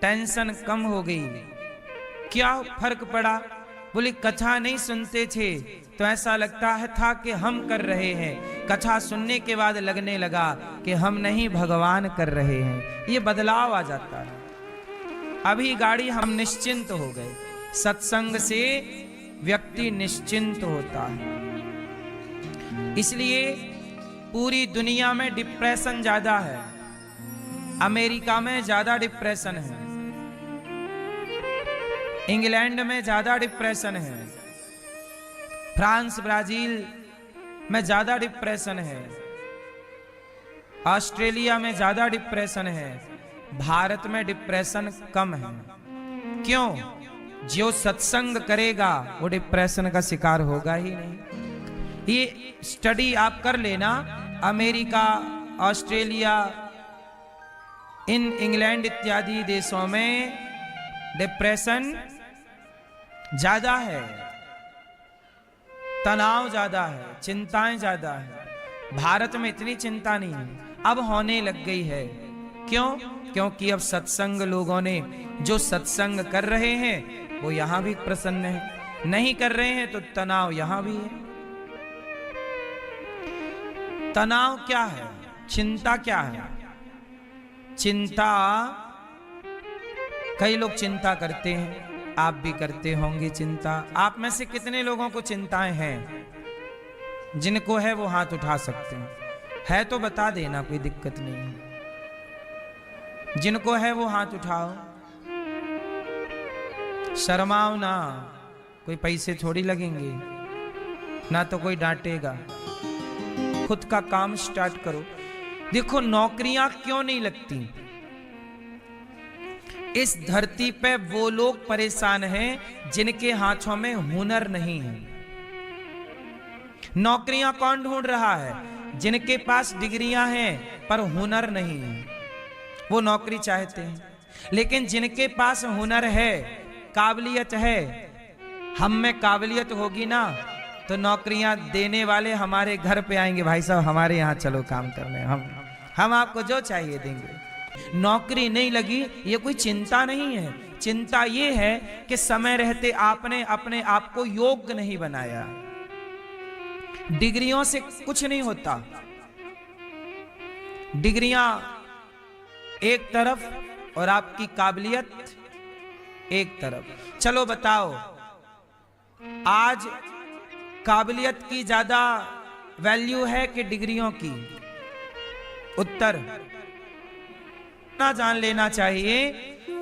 Tension कम हो गई। क्या फर्क पड़ा? बोले कथा नहीं सुनते थे तो ऐसा लगता है था कि हम कर रहे हैं, कथा सुनने के बाद लगने लगा कि हम नहीं भगवान कर रहे हैं। ये बदलाव आ जाता है। अभी गाड़ी हम निश्चिंत हो गए। सत्संग से व्यक्ति निश्चिंत होता है। इसलिए पूरी दुनिया में डिप्रेशन ज्यादा है। अमेरिका में ज्यादा डिप्रेशन है, इंग्लैंड में ज्यादा डिप्रेशन है, फ्रांस ब्राजील में ज्यादा डिप्रेशन है, ऑस्ट्रेलिया में ज्यादा डिप्रेशन है, भारत में डिप्रेशन कम है। क्यों? जो सत्संग करेगा वो डिप्रेशन का शिकार होगा ही नहीं। ये स्टडी आप कर लेना। अमेरिका, ऑस्ट्रेलिया, इंग्लैंड इत्यादि देशों में डिप्रेशन ज्यादा है, तनाव ज्यादा है, चिंताएं ज्यादा है। भारत में इतनी चिंता नहीं है, अब होने लग गई है। क्यों? क्योंकि अब सत्संग लोगों ने, जो सत्संग कर रहे हैं वो यहां भी प्रसन्न है, नहीं कर रहे हैं तो तनाव यहां भी है। तनाव क्या है? चिंता क्या है? चिंता, कई लोग चिंता करते हैं, आप भी करते होंगे चिंता। आप में से कितने लोगों को चिंताएं हैं? जिनको है वो हाथ उठा सकते हैं। है तो बता देना, कोई दिक्कत नहीं है। जिनको है वो हाथ उठाओ, शर्माओ ना, कोई पैसे थोड़ी लगेंगे, ना तो कोई डांटेगा। खुद का काम स्टार्ट करो। देखो नौकरियां क्यों नहीं लगती? इस धरती पे वो लोग परेशान हैं जिनके हाथों में हुनर नहीं है। नौकरियां कौन ढूंढ रहा है? जिनके पास डिग्रियां हैं पर हुनर नहीं है, वो नौकरी चाहते हैं। लेकिन जिनके पास हुनर है, काबिलियत है, हम में काबिलियत होगी ना तो नौकरियां देने वाले हमारे घर पे आएंगे। भाई साहब हमारे यहाँ चलो काम करने, हम आपको जो चाहिए देंगे। नौकरी नहीं लगी ये कोई चिंता नहीं है। चिंता ये है कि समय रहते आपने अपने आप को योग्य नहीं बनाया। डिग्रियों से कुछ नहीं होता। डिग्रियां एक तरफ और आपकी काबिलियत एक तरफ। चलो बताओ, आज काबिलियत की ज्यादा वैल्यू है कि डिग्रियों की? उत्तर ना जान लेना चाहिए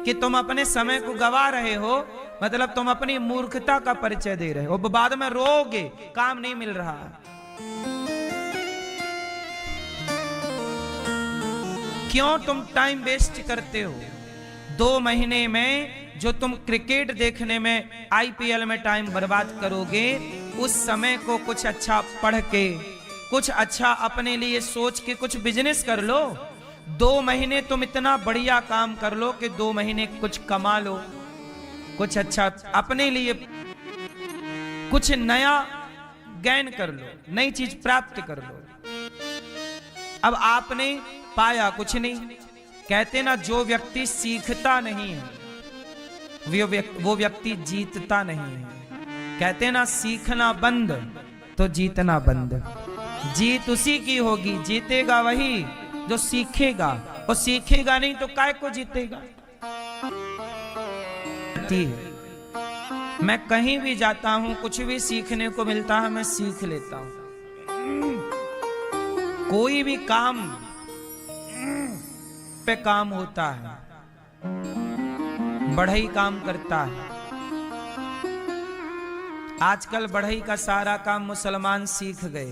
कि तुम अपने समय को गवा रहे हो, मतलब तुम अपनी मूर्खता का परिचय दे रहे हो। बाद में रोगे काम नहीं मिल रहा। क्यों तुम टाइम वेस्ट करते हो? 2 महीने में जो तुम क्रिकेट देखने में, आईपीएल में टाइम बर्बाद करोगे, उस समय को कुछ अच्छा पढ़ के, कुछ अच्छा अपने लिए सोच के कुछ बिजनेस कर लो। 2 महीने तुम इतना बढ़िया काम कर लो कि 2 महीने कुछ कमा लो, कुछ अच्छा अपने लिए, कुछ नया गेन कर लो, नई चीज प्राप्त कर लो। अब आपने पाया कुछ नहीं। कहते ना, जो व्यक्ति सीखता नहीं है वो व्यक्ति जीतता नहीं है। कहते ना, सीखना बंद तो जीतना बंद। जीत उसी की होगी, जीतेगा वही जो सीखेगा, और सीखेगा नहीं तो काय को जीतेगा। मैं कहीं भी जाता हूं, कुछ भी सीखने को मिलता है मैं सीख लेता हूं। कोई भी काम पे काम होता है, बढ़ई काम करता है। आजकल बढ़ई का सारा काम मुसलमान सीख गए,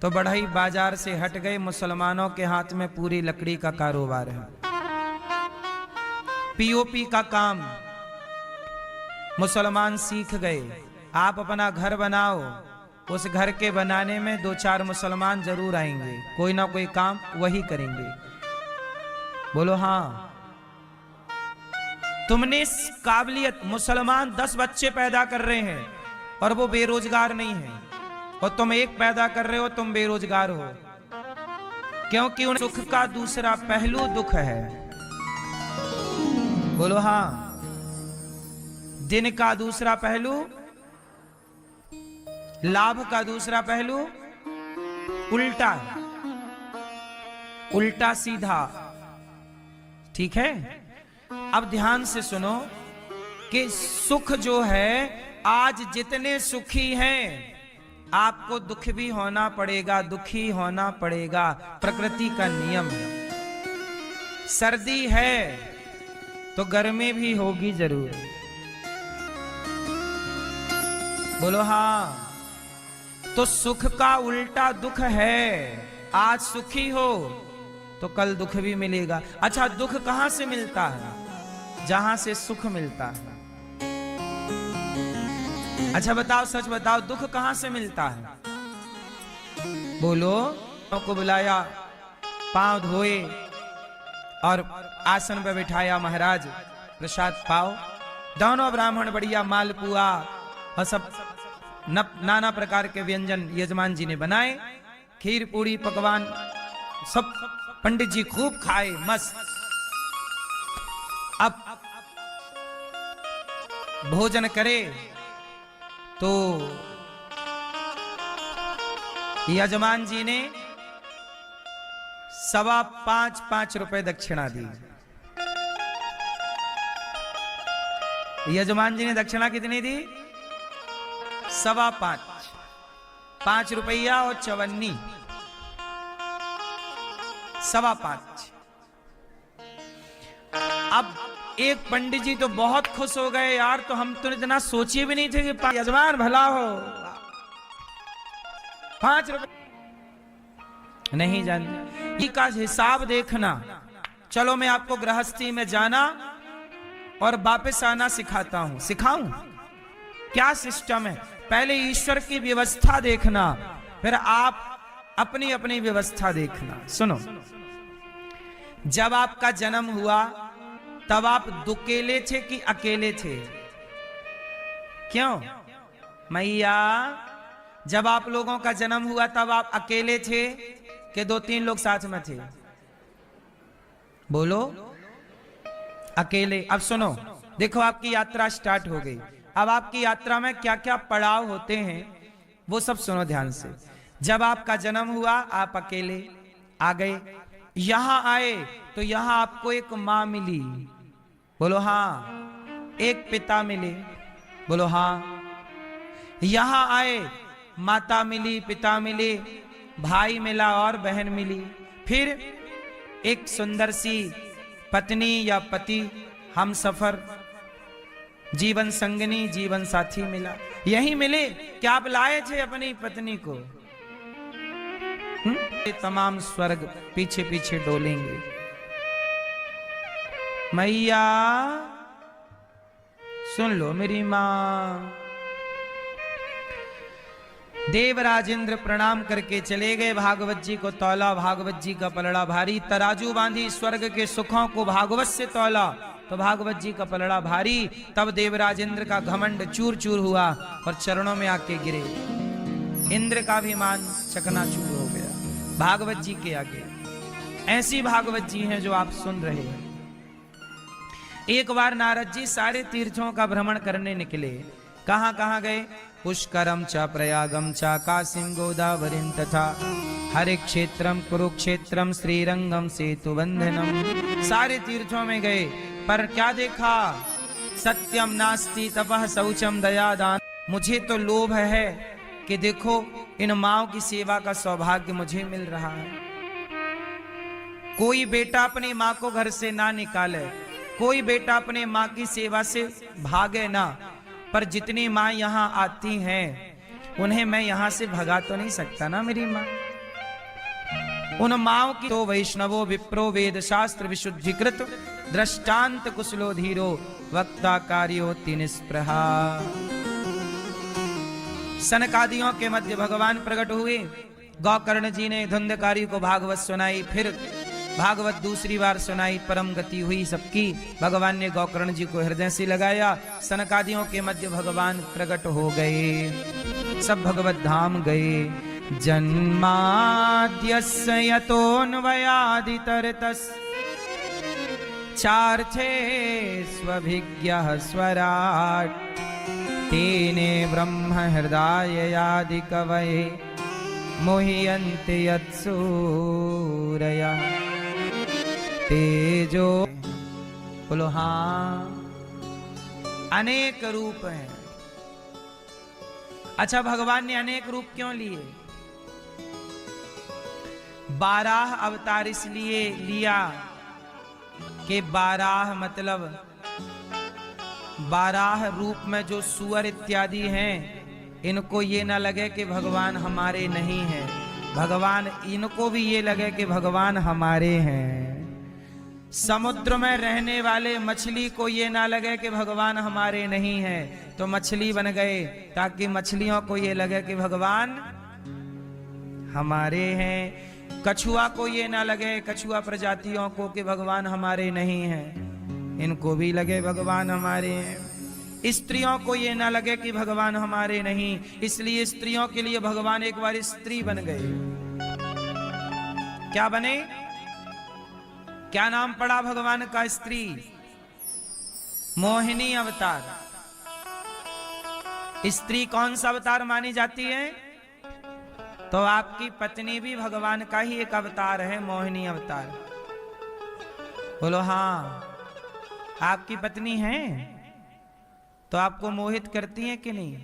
तो बढ़ई बाजार से हट गए। मुसलमानों के हाथ में पूरी लकड़ी का कारोबार है। पीओपी का काम मुसलमान सीख गए। आप अपना घर बनाओ, उस घर के बनाने में 2-4 मुसलमान जरूर आएंगे, कोई ना कोई काम वही करेंगे। बोलो हाँ। तुमने काबिलियत, मुसलमान 10 बच्चे पैदा कर रहे हैं और वो बेरोजगार नहीं है, और तुम एक पैदा कर रहे हो, तुम बेरोजगार हो। क्योंकि उन सुख का दूसरा पहलू दुख है। बोलो हां। दिन का दूसरा पहलू, लाभ का दूसरा पहलू उल्टा, उल्टा सीधा। ठीक है, अब ध्यान से सुनो कि सुख जो है, आज जितने सुखी हैं आपको दुख भी होना पड़ेगा, दुखी होना पड़ेगा, प्रकृति का नियम है। सर्दी है तो गर्मी भी होगी जरूर। बोलो हां। तो सुख का उल्टा दुख है। आज सुखी हो तो कल दुख भी मिलेगा। अच्छा, दुख कहां से मिलता है? जहां से सुख मिलता है। अच्छा बताओ, सच बताओ, दुख कहां से मिलता है? बोलो। को बुलाया, पांव धोए और आसन पर बिठाया, महाराज प्रसाद पाओ। दोनों ब्राह्मण बढ़िया मालपुआ और सब नाना प्रकार के व्यंजन यजमान जी ने बनाए, खीर पूरी पकवान सब पंडित जी खूब खाए, मस्त। अब भोजन करे तो यजमान जी ने 5.25 रुपए दक्षिणा दी। यजमान जी ने दक्षिणा कितनी दी? 5.25, 5 रुपया और चवन्नी, 5.25। अब एक पंडित जी तो बहुत खुश हो गए, यार तो हम तो इतना सोचे भी नहीं थे कि यजमान भला हो, 5 रुपए नहीं जानते का हिसाब देखना। चलो मैं आपको गृहस्थी में जाना और वापस आना सिखाता हूं। सिखाऊं क्या सिस्टम है? पहले ईश्वर की व्यवस्था देखना, फिर आप अपनी अपनी व्यवस्था देखना। सुनो, जब आपका जन्म हुआ तब आप दुकेले थे कि अकेले थे? क्यों मैया? जब आप लोगों का जन्म हुआ तब आप अकेले थे कि 2-3 लोग साथ में थे? बोलो, अकेले। अब सुनो, देखो आपकी यात्रा स्टार्ट हो गई। अब आपकी यात्रा में क्या क्या पड़ाव होते हैं वो सब सुनो ध्यान से। जब आपका जन्म हुआ आप अकेले आ गए, यहां आए तो यहां आपको एक मां मिली। बोलो हां। एक पिता मिले। बोलो हां। यहां आए, माता मिली, पिता मिले, भाई मिला और बहन मिली। फिर एक सुंदर सी पत्नी या पति, हम सफर, जीवन संगनी, जीवन साथी मिला। यही मिले क्या आप लाए थे अपनी पत्नी को? तमाम स्वर्ग पीछे पीछे डोलेंगे। मैया सुन लो मेरी मां। देवराज इंद्र प्रणाम करके चले गए, भागवत जी को तौला, भागवत जी का पलड़ा भारी। तराजू बांधी स्वर्ग के सुखों को भागवत से तौला तो भागवत जी का पलड़ा भारी। तब देवराज इंद्र का घमंड चूर चूर हुआ और चरणों में आके गिरे। इंद्र का भी मान चकनाचूर हो गया भागवत जी के आगे। ऐसी भागवत जी हैं जो आप सुन रहे हैं। एक बार नारद जी सारे तीर्थों का भ्रमण करने निकले। कहां कहां गए? पुष्करम च प्रयागम च काशीम गोदावरीम तथा हरे क्षेत्रम कुरुक्षेत्रम श्रीरंगम सेतुबंधनम। सारे तीर्थों में गए पर क्या देखा? सत्यम नास्ति तपः शौचम दया दान। मुझे तो लोभ है कि देखो इन माओ की सेवा का सौभाग्य मुझे मिल रहा है। कोई बेटा अपनी माँ को घर से ना निकाले, कोई बेटा अपने माँ की सेवा से भागे ना, पर जितनी माँ यहाँ आती हैं उन्हें मैं यहाँ से भगा तो नहीं सकता ना मेरी माँ। उन माओ की तो वैष्णवो विप्रो वेद शास्त्र विशुद्धिकृत दृष्टांत कुशलो धीरो वक्ता कार्योति निस्पृहा। सनकादियों के मध्य भगवान प्रकट हुए। गौकर्ण जी ने धुंधकारी को भागवत सुनाई, फिर भागवत दूसरी बार सुनाई, परम गति हुई सबकी। भगवान ने गौकर्ण जी को हृदय से लगाया। सनकादियों के मध्य भगवान प्रकट हो गए, सब भगवत धाम गए। जन्माद्यस्य यतोऽन्वयादितरतस् चार छे स्वभिज्ञः स्वराट, तेने ब्रह्म हृदयादि कवये मोह्यन्ते यत्सूरया तेजो। बोलो हाँ, अनेक रूप हैं। अच्छा, भगवान ने अनेक रूप क्यों लिए? 12 अवतार इसलिए लिया कि 12 मतलब 12 रूप में जो सुअर इत्यादि हैं, इनको ये ना लगे कि भगवान हमारे नहीं हैं, भगवान इनको भी ये लगे कि भगवान हमारे हैं। समुद्र में रहने वाले मछली को ये ना लगे कि भगवान हमारे नहीं हैं, तो मछली बन गए, ताकि मछलियों को ये लगे कि भगवान हमारे हैं। कछुआ को ये ना लगे, कछुआ प्रजातियों को, कि भगवान हमारे नहीं हैं, इनको भी लगे भगवान हमारे हैं। स्त्रियों को ये ना लगे कि भगवान हमारे नहीं, इसलिए स्त्रियों के लिए भगवान एक बार स्त्री बन गए। क्या बने? क्या नाम पड़ा भगवान का? स्त्री, मोहिनी अवतार। स्त्री कौन सा अवतार मानी जाती है? तो आपकी पत्नी भी भगवान का ही एक अवतार है, मोहिनी अवतार। बोलो हाँ, आपकी पत्नी है तो आपको मोहित करती है कि नहीं?